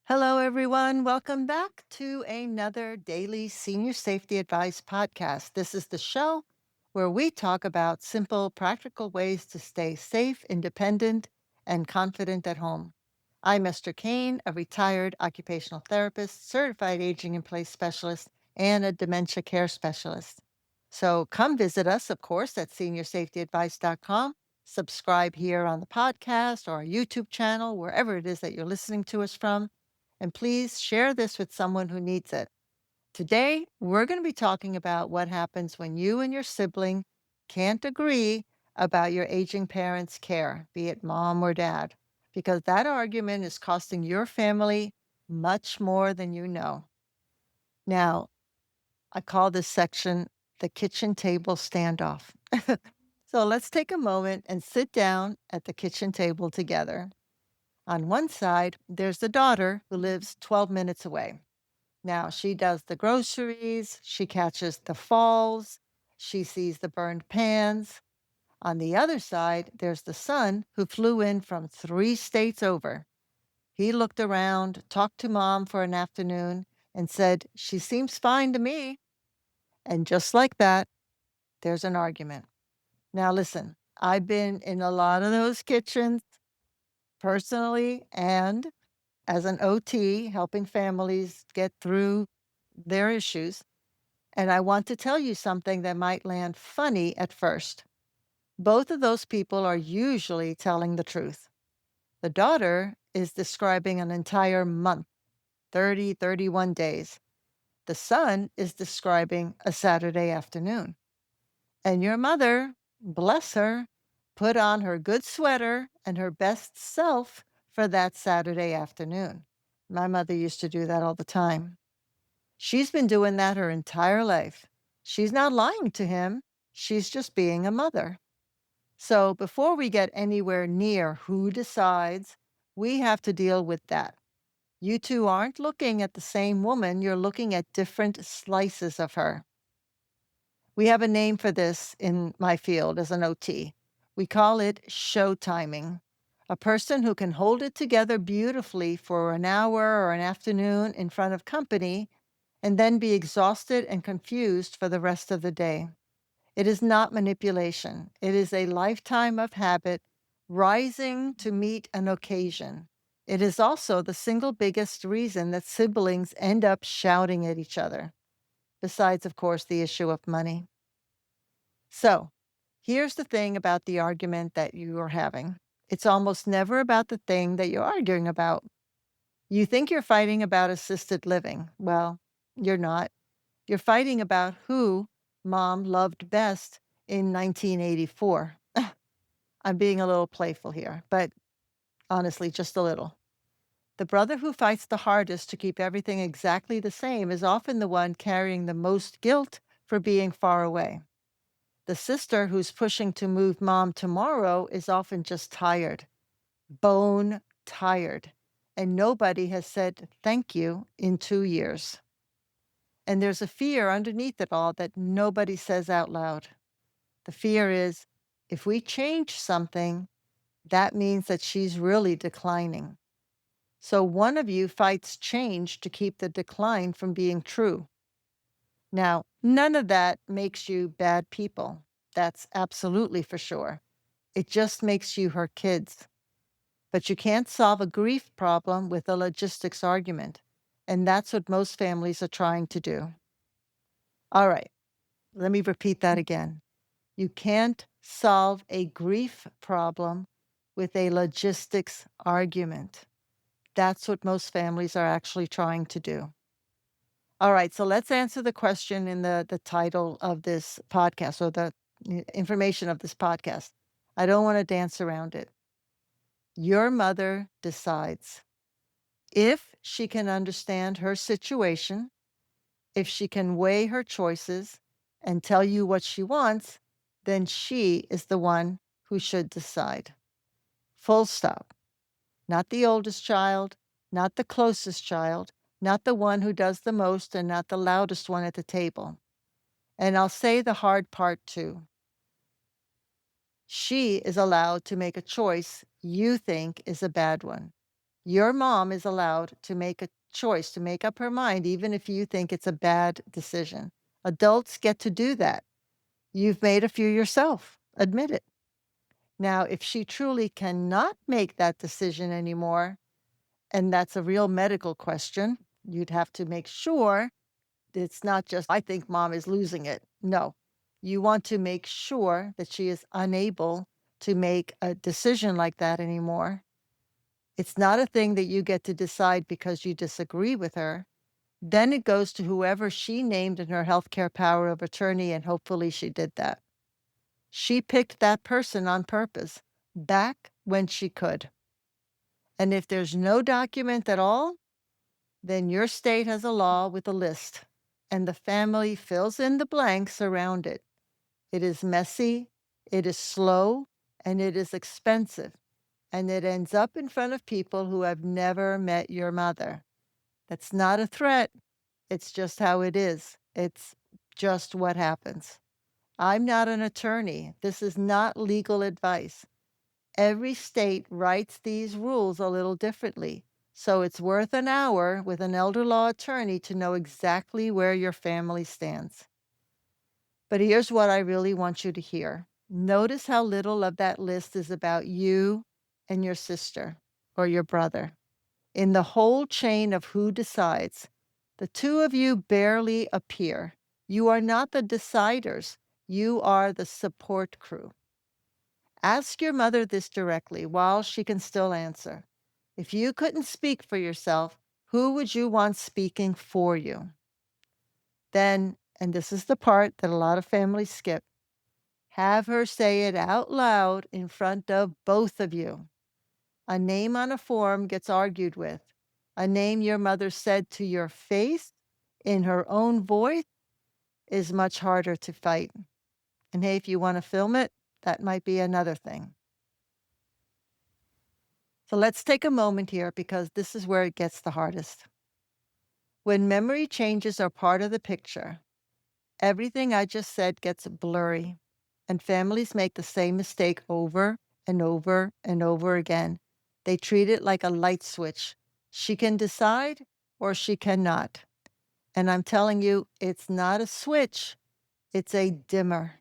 Hello, everyone. Welcome back to another daily senior safety advice podcast. This is the show where we talk about simple, practical ways to stay safe, independent, and confident at home. I'm Esther Kane, a retired occupational therapist, certified aging in place specialist, and a dementia care specialist. So come visit us, of course, at seniorsafetyadvice.com. Subscribe here on the podcast or our YouTube channel, wherever it is that you're listening to us from, and please share this with someone who needs it. Today, we're going to be talking about what happens when you and your sibling can't agree about your aging parents' care, be it mom or dad, because that argument is costing your family much more than you know. Now, I call this section the kitchen table standoff. So let's take a moment and sit down at the kitchen table together. On one side, there's the daughter who lives 12 minutes away. Now, she does the groceries, she catches the falls, she sees the burned pans. On the other side, there's the son who flew in from 3 states over. He looked around, talked to mom for an afternoon, and said, "She seems fine to me." And just like that, there's an argument. Now, listen, I've been in a lot of those kitchens personally and as an OT, helping families get through their issues. And I want to tell you something that might land funny at first. Both of those people are usually telling the truth. The daughter is describing an entire month, 30, 31 days. The son is describing a Saturday afternoon. And your mother, bless her, put on her good sweater and her best self for that Saturday afternoon. My mother used to do that all the time. She's been doing that her entire life. She's not lying to him. She's just being a mother. So before we get anywhere near who decides, we have to deal with that. You two aren't looking at the same woman, you're looking at different slices of her. We have a name for this in my field as an OT. We call it show timing. A person who can hold it together beautifully for an hour or an afternoon in front of company and then be exhausted and confused for the rest of the day. It is not manipulation. It is a lifetime of habit rising to meet an occasion. It is also the single biggest reason that siblings end up shouting at each other, besides, of course, the issue of money. So, here's the thing about the argument that you are having. It's almost never about the thing that you're arguing about. You think you're fighting about assisted living. Well, you're not. You're fighting about who mom loved best in 1984. I'm being a little playful here, but honestly, just a little. The brother who fights the hardest to keep everything exactly the same is often the one carrying the most guilt for being far away. The sister who's pushing to move mom tomorrow is often just tired, bone tired, and nobody has said thank you in 2 years. And there's a fear underneath it all that nobody says out loud. The fear is if we change something, that means that she's really declining. So one of you fights change to keep the decline from being true. Now, none of that makes you bad people. That's absolutely for sure. It just makes you her kids. But you can't solve a grief problem with a logistics argument. And that's what most families are trying to do. All right, let me repeat that again. You can't solve a grief problem with a logistics argument. That's what most families are actually trying to do. All right, so let's answer the question in the title of this podcast or the information of this podcast. I don't want to dance around it. Your mother decides if she can understand her situation, if she can weigh her choices and tell you what she wants, then she is the one who should decide. Full stop. Not the oldest child, not the closest child, not the one who does the most, and not the loudest one at the table. And I'll say the hard part too. She is allowed to make a choice you think is a bad one. Your mom is allowed to make a choice, to make up her mind, even if you think it's a bad decision. Adults get to do that. You've made a few yourself. Admit it. Now, if she truly cannot make that decision anymore, and that's a real medical question, you'd have to make sure it's not just, I think mom is losing it. No, you want to make sure that she is unable to make a decision like that anymore. It's not a thing that you get to decide because you disagree with her. Then it goes to whoever she named in her healthcare power of attorney, and hopefully she did that. She picked that person on purpose back when she could. And if there's no document at all, then your state has a law with a list, and the family fills in the blanks around it. It is messy, it is slow, and it is expensive, and it ends up in front of people who have never met your mother. That's not a threat, it's just how it is. It's just what happens. I'm not an attorney. This is not legal advice. Every state writes these rules a little differently. So it's worth an hour with an elder law attorney to know exactly where your family stands. But here's what I really want you to hear. Notice how little of that list is about you and your sister or your brother. In the whole chain of who decides, the two of you barely appear. You are not the deciders, you are the support crew. Ask your mother this directly while she can still answer. If you couldn't speak for yourself, who would you want speaking for you? Then, and this is the part that a lot of families skip, have her say it out loud in front of both of you. A name on a form gets argued with. A name your mother said to your face in her own voice is much harder to fight. And hey, if you want to film it, that might be another thing. So let's take a moment here because this is where it gets the hardest. When memory changes are part of the picture, everything I just said gets blurry, and families make the same mistake over and over and over again. They treat it like a light switch. She can decide or she cannot. And I'm telling you, it's not a switch, it's a dimmer.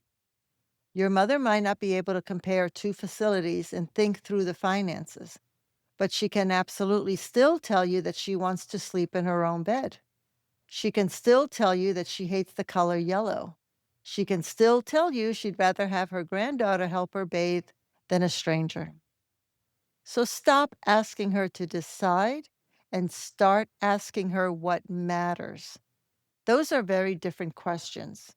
Your mother might not be able to compare two facilities and think through the finances, but she can absolutely still tell you that she wants to sleep in her own bed. She can still tell you that she hates the color yellow. She can still tell you she'd rather have her granddaughter help her bathe than a stranger. So stop asking her to decide and start asking her what matters. Those are very different questions.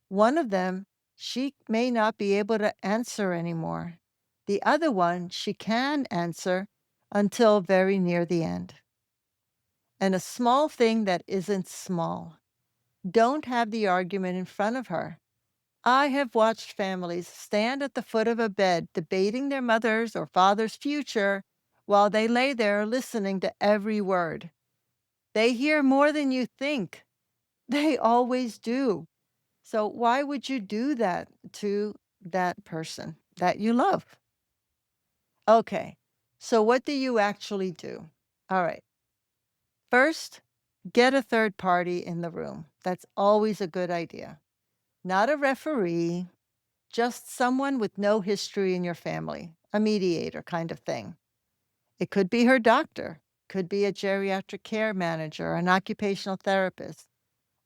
One of them, she may not be able to answer anymore. The other one, she can answer until very near the end. And a small thing that isn't small. Don't have the argument in front of her. I have watched families stand at the foot of a bed debating their mother's or father's future while they lay there listening to every word. They hear more than you think. They always do. So why would you do that to that person that you love? Okay. So what do you actually do? All right. First, get a third party in the room. That's always a good idea. Not a referee, just someone with no history in your family, a mediator kind of thing. It could be her doctor, could be a geriatric care manager, an occupational therapist.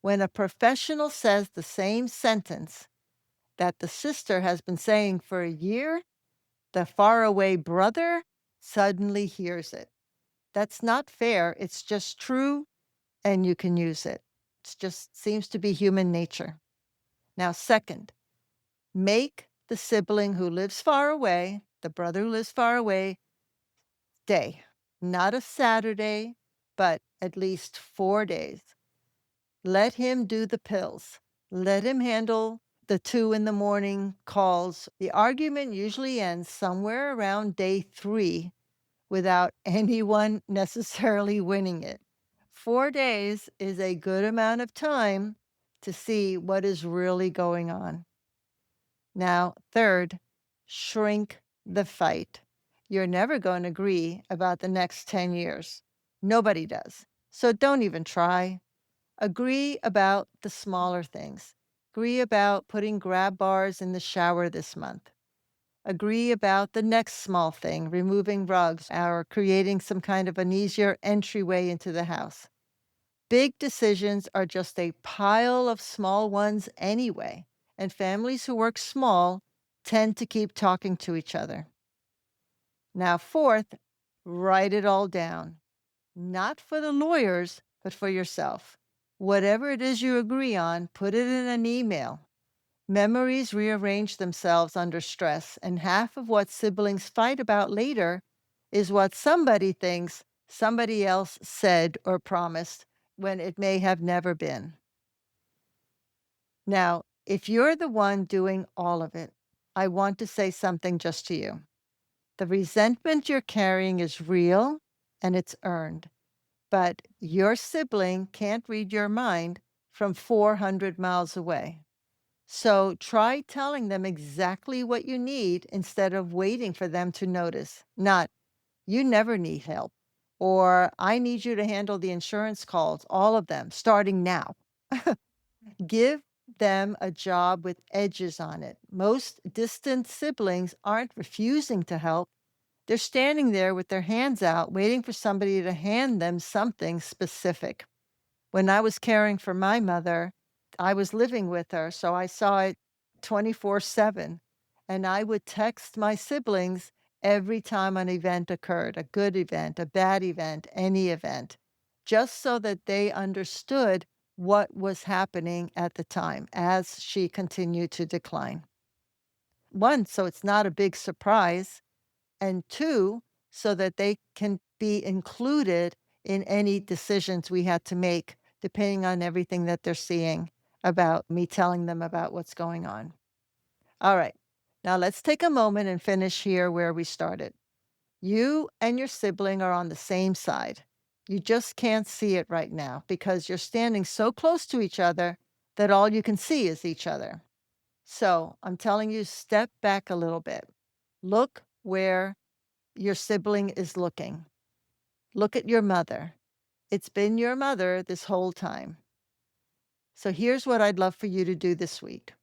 When a professional says the same sentence that the sister has been saying for a year, the faraway brother suddenly hears it. That's not fair. It's just true, and you can use it. It just seems to be human nature. Now, second, make the sibling who lives far away, the brother who lives far away, stay. Not a Saturday, but at least 4 days. Let him do the pills. Let him handle the 2 in the morning calls. The argument usually ends somewhere around day 3 without anyone necessarily winning it. 4 days is a good amount of time to see what is really going on. Now, third, shrink the fight. you're never going to agree about the next 10 years. Nobody does. So don't even try. Agree about the smaller things. Agree about putting grab bars in the shower this month. Agree about the next small thing, removing rugs or creating some kind of an easier entryway into the house. Big decisions are just a pile of small ones anyway, and families who work small tend to keep talking to each other. Now, fourth, write it all down, not for the lawyers, but for yourself. Whatever it is you agree on, put it in an email. Memories rearrange themselves under stress, and half of what siblings fight about later is what somebody thinks somebody else said or promised when it may have never been. Now, if you're the one doing all of it, I want to say something just to you. The resentment you're carrying is real and it's earned, but your sibling can't read your mind from 400 miles away. So try telling them exactly what you need instead of waiting for them to notice. Not, you never need help, or I need you to handle the insurance calls, all of them, starting now. Give them a job with edges on it. Most distant siblings aren't refusing to help. They're standing there with their hands out, waiting for somebody to hand them something specific. When I was caring for my mother, I was living with her, so I saw it 24/7, and I would text my siblings every time an event occurred, a good event, a bad event, any event, just so that they understood what was happening at the time as she continued to decline. 1, so it's not a big surprise, and 2, so that they can be included in any decisions we had to make depending on everything that they're seeing about me telling them about what's going on. All right. Now let's take a moment and finish here where we started. You and your sibling are on the same side. You just can't see it right now because you're standing so close to each other that all you can see is each other. So I'm telling you, step back a little bit. Look where your sibling is looking. Look at your mother. It's been your mother this whole time. So here's what I'd love for you to do this week.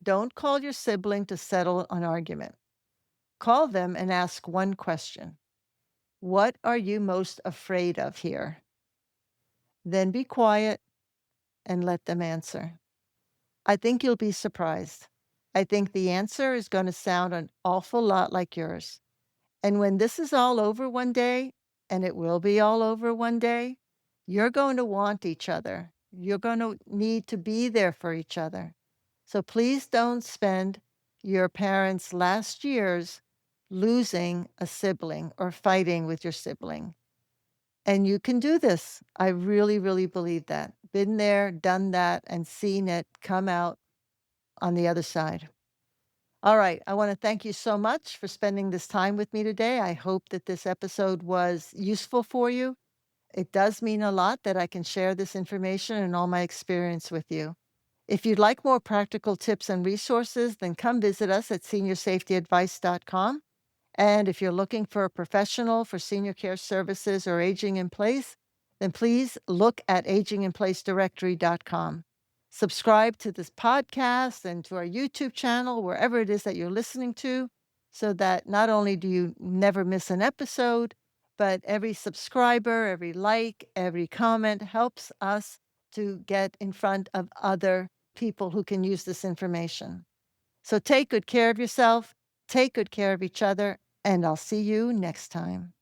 Don't call your sibling to settle an argument. Call them and ask one question. What are you most afraid of here? Then be quiet and let them answer. I think you'll be surprised. I think the answer is going to sound an awful lot like yours. And when this is all over one day, and it will be all over one day, you're going to want each other. You're going to need to be there for each other. So please don't spend your parents' last years losing a sibling or fighting with your sibling. And you can do this. I really, really believe that. Been there, done that, and seen it come out on the other side. All right. I want to thank you so much for spending this time with me today. I hope that this episode was useful for you. It does mean a lot that I can share this information and all my experience with you. If you'd like more practical tips and resources, then come visit us at seniorsafetyadvice.com. And if you're looking for a professional for senior care services or aging in place, then please look at aginginplacedirectory.com. Subscribe to this podcast and to our YouTube channel, wherever it is that you're listening to, so that not only do you never miss an episode, but every subscriber, every like, every comment helps us to get in front of other people who can use this information. So take good care of yourself, take good care of each other, and I'll see you next time.